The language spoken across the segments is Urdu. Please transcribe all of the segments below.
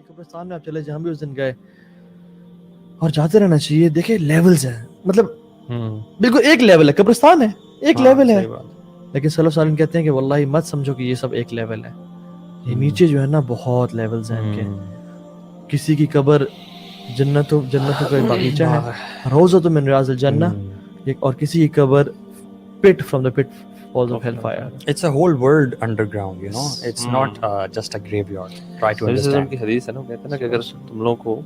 کہ قبرستان میں آپ چلے جہاں بھی اس دن گئے اور جاتے رہنا چاہیے. دیکھیں لیولز ہیں, مطلب بالکل ایک لیول ہے, قبرستان ہے ایک لیول ہے, لیکن صلی اللہ علیہ وسلم کہتے ہیں کہ واللہ مت سمجھو کہ یہ سب ایک لیول ہے, یہ نیچے جو ہے نا بہت لیولز ہیں ان کے. کسی کی قبر جنتوں کا ایک باغیچہ ہے, روضۃ من ریاض الجنہ, اور کسی کی قبر pit from the pitfalls of hellfire. It's a whole world underground, you know. It's not just a graveyard. Try to understand. کی حدیث ہے نا, کہتے ہیں نا کہ اگر تم لوگوں کو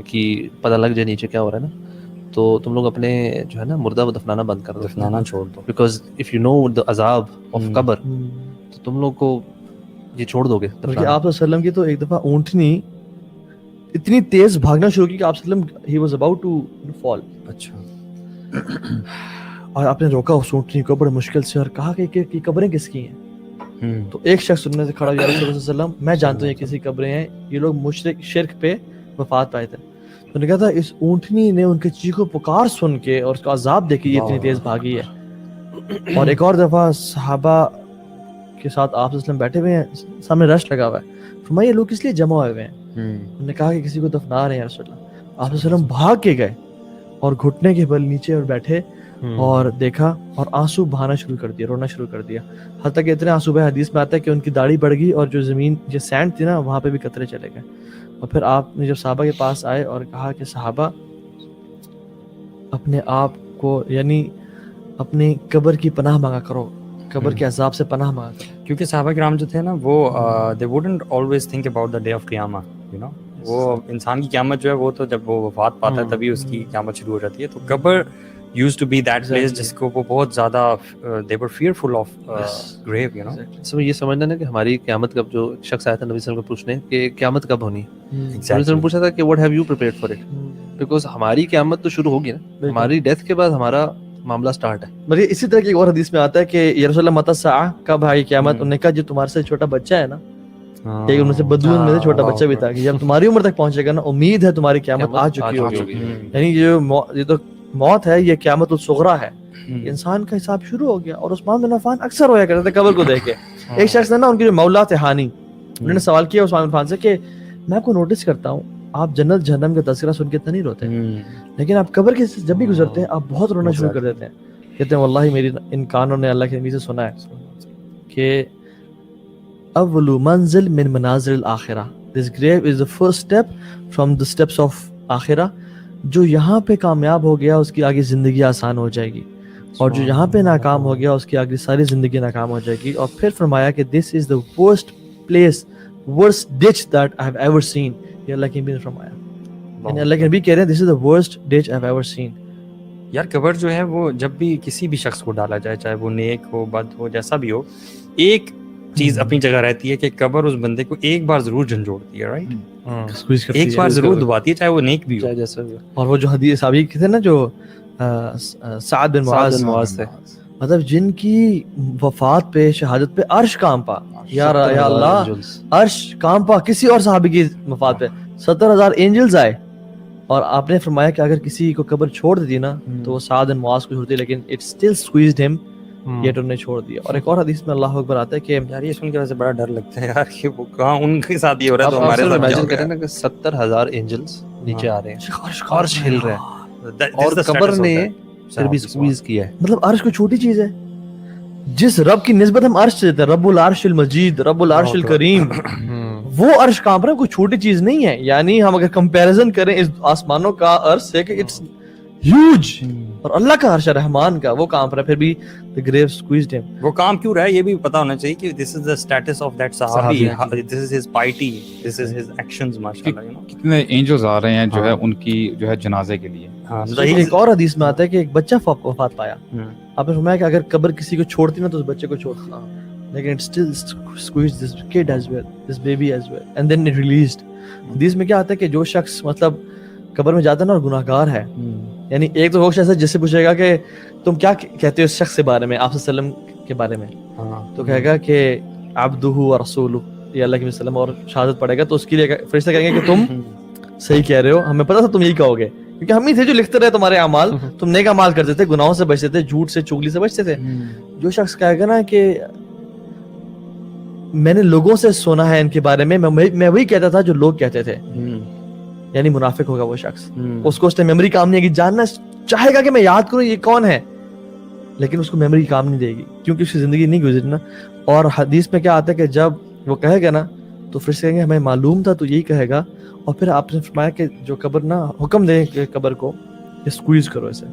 کہ پتہ لگ جائے نیچے کیا ہو رہا ہے نا, تو تم لوگ اپنے جو ہے نا مردہ وہ دفنانا بند کر دو, دفنانا چھوڑ دو. Because if you know the عذاب of قبر, تو تم لوگ کو یہ چھوڑ دو گے. بلکہ آپ صلی اللہ علیہ وسلم کی تو ایک دفعہ اونٹنی اتنی تیز بھاگنا شروع کی کہ آپ صلی اللہ علیہ وسلم he was about to fall. اچھا. اور آپ نے روکا اس اونٹنی کو بڑے مشکل سے اور کہا کہ قبریں کس کی ہیں؟ تو ایک شخص سننے سے کھڑا, یا رسول اللہ صلی اللہ علیہ وسلم میں جانتا ہوں یہ کسی قبریں ہیں, یہ لوگ مشرک شرک پہ وفات پائے تھے. تو نے کہا تھا اس اونٹنی نے ان کے چیخو پکار سن کے اور اس کا عذاب دیکھ کے یہ اتنی تیز بھاگی ہے. اور ایک اور دفعہ صحابہ کے ساتھ آپ صلی اللہ علیہ وسلم بیٹھے ہوئے ہیں, سامنے رش لگا ہوا ہے, فرمایا یہ لوگ کس لیے جمع ہوئے ہیں؟ انہوں نے کہا کہ کسی کو دفنا رہے ہیں رسول اللہ. آپ صلی اللہ علیہ وسلم بھاگ کے گئے اور گھٹنے کے بل نیچے اور بیٹھے اور دیکھا اور آنسو بہانا شروع کر دیا, رونا شروع کر دیا, حتیٰ کہ اتنے آنسو بہے حدیث میں آتا ہے کہ ان کی داڑھی بڑھ گئی اور جو زمین جو سینڈ تھی نا وہاں پہ بھی قطرے چلے گئے. اور پھر آپ نے جب صحابہ کے پاس آئے اور کہا کہ صحابہ اپنے آپ کو یعنی اپنی قبر کی پناہ مانگا کرو, قبر کے عذاب سے پناہ مانگا کرو. کیونکہ صحابہ کرام جو تھے نا وہ they wouldn't always think about the day of قیامہ, you know. وہ انسان کی قیامت جو ہے وہ تو جب وہ وفات پاتا ہے تبھی اس کی قیامت شروع ہو جاتی ہے. تو قبر used to be that place جس کو وہ بہت زیادہ they were fearful of grave, you know. سب یہ سمجھنا نا کہ ہماری قیامت کب, جو شخص آیا تھا نبی صلی اللہ علیہ وسلم کو پوچھنے کہ قیامت کب ہونی ہے, نبی صلی اللہ علیہ وسلم پوچھا تھا کہ what have you prepared for it, because ہماری قیامت تو شروع ہوگی نا, ہماری ڈیتھ کے بعد ہمارا معاملہ سٹارٹ ہے. بلکہ اسی طرح کی ایک اور حدیث میں آتا ہے کہ یا رسول اللہ متی الساعہ, کب ہے قیامت؟ انہوں نے کہا جو تمہارے سے چھوٹا بچہ ہے نا, ایک ان میں سے بدون میں سے چھوٹا بچہ بھی تھا, کہ جب تمہاری عمر تک پہنچے گا نا امید ہے تمہاری قیامت آ چکی ہوگی. یعنی یہ تو موت ہے, یہ قیامت الصغریٰ ہے, انسان کا حساب شروع ہو گیا. اور عثمان بن عفان اکثر رویا کرتے تھے قبر کو دیکھ کے. ایک شخص نے نا ان کے جو مولا تھے ہانی, انہوں نے سوال کیا عثمان بن عفان سے کہ میں آپ کو نوٹس کرتا ہوں آپ جنت جہنم کا تذکرہ سن کے اتنا نہیں روتے, لیکن آپ قبر کے جب بھی گزرتے ہیں آپ بہت رونا شروع کر دیتے ہیں. کہتے ہیں واللہ میری ان کانوں نے اللہ کے نبی سے سنا ہے کہ اول منزل من منازل الاخرہ, this grave is the first step from the steps of آخرہ. جو یہاں پہ کامیاب ہو گیا اس کی آگے زندگی آسان ہو جائے گی, اور جو یہاں پہ ناکام ہو گیا اس کی آگے ساری زندگی ناکام ہو جائے گی. اور پھر فرمایا کہ this is the worst place, worst ditch that I have ever seen. یہ اللہ کے نبی نے فرمایا, یعنی اللہ کے نبی کہہ رہے ہیں this is the worst ditch I have ever seen. یار قبر جو ہے وہ جب بھی کسی بھی شخص کو ڈالا جائے, چاہے وہ نیک ہو بد ہو جیسا بھی ہو, ایک چیز اپنی جگہ رہتی ہے کہ قبر اس بندے کو ایک بار ضرور جھنجھوڑتی ہے, رائٹ, ایک بار ضرور دباتی ہے, چاہے وہ نیک بھی ہو جیسا بھی. اور وہ جو حدیث صحابی تھے نا جو سعد بن معاذ تھے, مطلب جن کی وفات پہ شہادت پہ عرش کانپا, یا اللہ عرش کانپا کسی اور صحابی کی وفات پہ 70,000 اینجلز آئے. اور آپ نے فرمایا کہ اگر کسی کو قبر چھوڑ دیتی نا تو وہ سعد بن معاذ کو چھوڑتی, لیکن it still squeezed him, یہ تو نے چھوڑ دیا. اور ایک اور حدیث میں اللہ اکبر آتا ہے کہ یار یہ سن کے ویسے بڑا ڈر لگتا ہے یار کہ وہ کہاں ان کے ساتھ یہ ہو رہا ہے تو ہمارے ساتھ امیجن کریں نا کہ 70,000 اینجلز نیچے آ رہے ہیں, عرش ہل رہا ہے, اور قبر نے پھر بھی سکویز کیا ہے. مطلب عرش کوئی چھوٹی چیز ہے, جس رب کی نسبت ہم عرش سے دیتے ہیں, رب العرش المجید, رب العرش الکریم, وہ عرش کانپ رہا ہے, کوئی چھوٹی چیز نہیں ہے. یعنی ہم اگر کمپیریزن کریں اس آسمانوں کا عرش سے کہ اٹس ہیوج, اور اللہ کا عرش رحمان کا وہ کانپ رہا ہے, پھر بھی the grave squeezed him. وہ کام کیوں رہا ہے یہ بھی پتا ہونا چاہیے کہ this is the status of that صحابی, this is his piety, this is his actions, ماشاءاللہ, you know. کتنے اینجلز آ رہے ہیں جو ہے ان کی جو ہے جنازے کے لیے. ایک اور حدیث میں آتا ہے کہ ایک بچہ وفات پایا, آپ نے فرمایا کہ اگر قبر کسی کو چھوڑتی نا تو اس بچے کو چھوڑتا, لیکن it still squeezed this kid as well, this baby as well, and then it released. حدیث میں کیا آتا ہے کہ جو شخص مطلب قبر میں جاتا ہے نا اور گناہگار ہے, یعنی ایک تو وہ شخص ہے جس سے پوچھے گا کہ تم کیا کہتے ہو اس شخص کے بارے میں, آپ صلی اللہ علیہ وسلم کے بارے میں, تو کہے گا کہ عبدہ و رسولہ, یہ اللہ کے وسلم, اور شہادت پڑھے گا تو اس کے لیے فرشتے کہیں گے کہ تم صحیح کہہ رہے ہو, ہمیں پتا تھا تم یہی کہو گے, کیونکہ ہم ہی تھے جو لکھتے رہے تمہارے اعمال, تم نیک اعمال کرتے تھے, گناہوں سے بچتے تھے, جھوٹ سے چغلی سے بچتے تھے. جو شخص کہے گا نا کہ میں نے لوگوں سے سنا ہے ان کے بارے میں وہی کہتا تھا جو لوگ کہتے تھے, یعنی منافق ہوگا وہ شخص, اس کو اس نے میموری کام نہیں ہے کہ جاننا چاہے گا کہ میں یاد کروں یہ کون ہے, لیکن اس کو میموری کام نہیں دے گی کیونکہ اس کی زندگی نہیں گزری نا. اور حدیث میں کیا آتا ہے کہ جب وہ کہے گا نا تو پھر سے کہیں گے ہمیں معلوم تھا تو یہی کہے گا. اور پھر آپ نے فرمایا کہ جو قبر نا حکم دے کہ قبر کو اسکویز کرو اسے,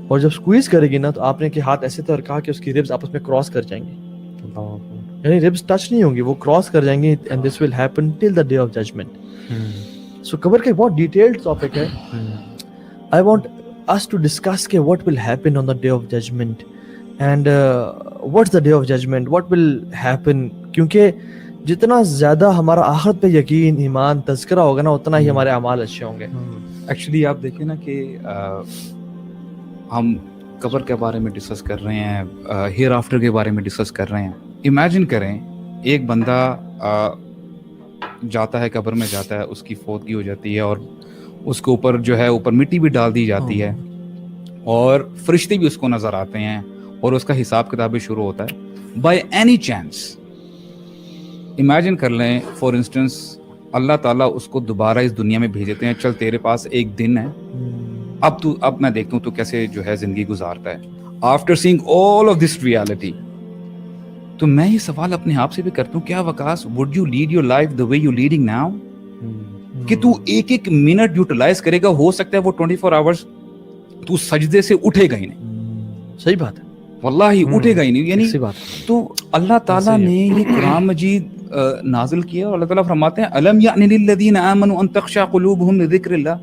اور جب اسکویز کرے گی نا تو آپ نے کہ ہاتھ ایسے تھے اور کہا کہ اس کی ریبز آپس میں کراس کر جائیں گی, یعنی ریبز ٹچ نہیں ہوں گی, وہ کراس کر جائیں گی, and this will happen till the day of judgment. So قبر کا ایک بہت ڈیٹیلڈ ٹاپک ہے. I want us to discuss کہ what will happen on the day of judgment and what's the day of judgment, what will happen, کیونکہ جتنا زیادہ ہمارا آخرت پہ یقین, ایمان, تذکرہ ہوگا نا اتنا ہی ہمارے اعمال اچھے ہوں گے. ایکچولی آپ دیکھیں نا کہ ہم قبر کے بارے میں ڈسکس کر رہے ہیں, ہیئر آفٹر کے بارے میں ڈسکس کر رہے ہیں. امیجن کریں ایک بندہ جاتا ہے, قبر میں جاتا ہے, اس کی فوتگی ہو جاتی ہے اور اس کے اوپر جو ہے اوپر مٹی بھی ڈال دی جاتی ہے اور فرشتے بھی اس کو نظر آتے ہیں اور اس کا حساب کتاب بھی شروع ہوتا ہے. بائی اینی چانس امیجن کر لیں فار انسٹنس اللہ تعالیٰ اس کو دوبارہ اس دنیا میں بھیجتے ہیں, چل تیرے پاس ایک دن ہے, اب میں دیکھتا ہوں تو کیسے جو ہے زندگی گزارتا ہے. After seeing all of this reality, تو میں یہ سوال اپنے آپ سے بھی کرتا ہوں, کیا Waqas would you lead your life the way you leading now, کہ تو ایک ایک منٹ یوٹیلائز کرے گا, ہو سکتا ہے وہ 24 آورز تو سجدے سے اٹھے گا ہی نہیں. صحیح بات ہے, واللہ اٹھے گا ہی نہیں. یعنی تو اللہ تعالیٰ نے یہ قرآن مجید نازل کیا اور اللہ تعالیٰ فرماتے ہیں الم یعن للذین آمنوا ان تخشع قلوبہم لذکر اللہ.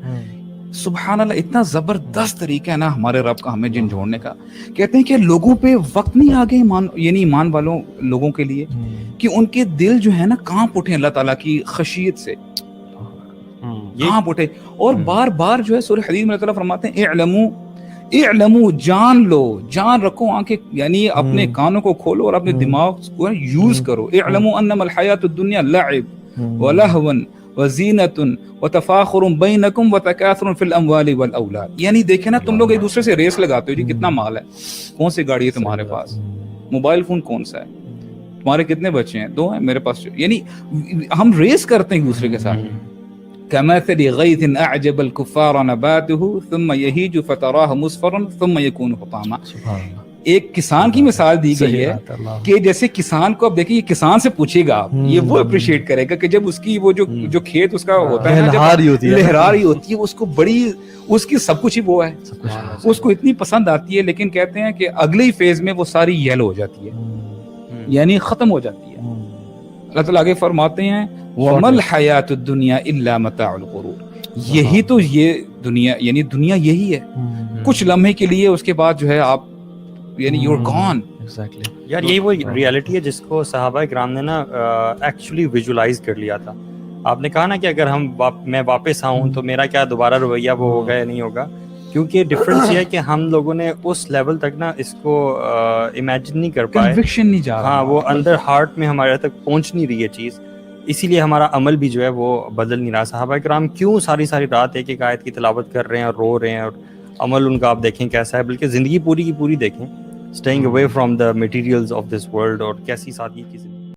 سبحان اللہ, اتنا زبردست طریقہ ہے نا ہمارے رب کا ہمیں جن جوڑنے کا. کہتے ہیں کہ لوگوں پہ وقت نہیں آگے یعنی ایمان والوں لوگوں کے لیے کہ ان کے دل جو ہے نا کانپ اٹھے اللہ تعالیٰ کی خشیت سے, کانپ اٹھے. اور بار بار جو ہے سورہ حدید میں اللہ تعالیٰ فرماتے ہیں اعلموا, جان لو, جان رکھو, آنکھیں یعنی اپنے کانوں کو کھولو اور اپنے دماغ کو یوز کرو. اعلموا انما الحیات الدنیا لعب ولہو وزینۃ وتفاخر بینکم وتکاثر فی الاموال والاولاد. یعنی دیکھیں نا تم لوگ ایک دوسرے سے ریس لگاتے ہو, جی کتنا مال ہے, کون سی گاڑی ہے تمہارے پاس, موبائل فون کون سا ہے, تمہارے کتنے بچے ہیں, 2 ہیں, میرے پاس. یعنی ہم ریس کرتے ہیں ایک دوسرے کے ساتھ. كمثل غيث أعجب الكفار نباته ثم يهيج فتراه مصفرا ثم يكون حطاما. ایک کسان کی مثال دی گئی ہے کہ جیسے کسان کو اب دیکھیں, یہ کسان سے پوچھے گا یہ وہ اپریشیٹ کرے گا کہ جب اس کی وہ جو کھیت اس کا ہوتا ہے لہراری ہوتی ہے, اس کو بڑی اس کی سب کچھ ہی وہ ہے, اس کو اتنی پسند آتی ہے. لیکن کہتے ہیں کہ اگلی فیز میں وہ ساری یلو ہو جاتی ہے, یعنی ختم ہو جاتی ہے. اللہ تعالیٰ آگے فرماتے ہیں وَمَا الْحَيَاةُ الدُّنْيَا إِلَّا مَتَاعُ الْغُرُورِ. یہی تو یہ دنیا, یعنی دنیا یہی ہے, کچھ لمحے کے لیے, اس کے بعد جو ہے آپ یعنی یو آر گون. یار یہی وہ ریالٹی ہے جس کو صحابہ کرام نے نا ایکچولی ویژولائز کر لیا تھا. آپ نے کہا نا کہ اگر میں واپس آؤں تو میرا کیا دوبارہ رویہ وہ ہوگا یا نہیں ہوگا, کیونکہ ڈفرینس یہ ہے کہ ہم لوگوں نے اس لیول تک نا اس کو امیجن نہیں کر پائے, کنوکشن نہیں جا رہا, ہاں وہ اندر ہارٹ میں ہمارے تک پہنچ نہیں رہی ہے چیز, اسی لیے ہمارا عمل بھی جو ہے وہ بدل نہیں رہا. صحابہ کرام کیوں ساری رات ایک آیت کی تلاوت کر رہے ہیں اور رو رہے ہیں, اور عمل ان کا آپ دیکھیں کیسا ہے, بلکہ زندگی پوری کی پوری دیکھیں, staying away from the materials of this world, اور کیسی سادگی کی زندگی.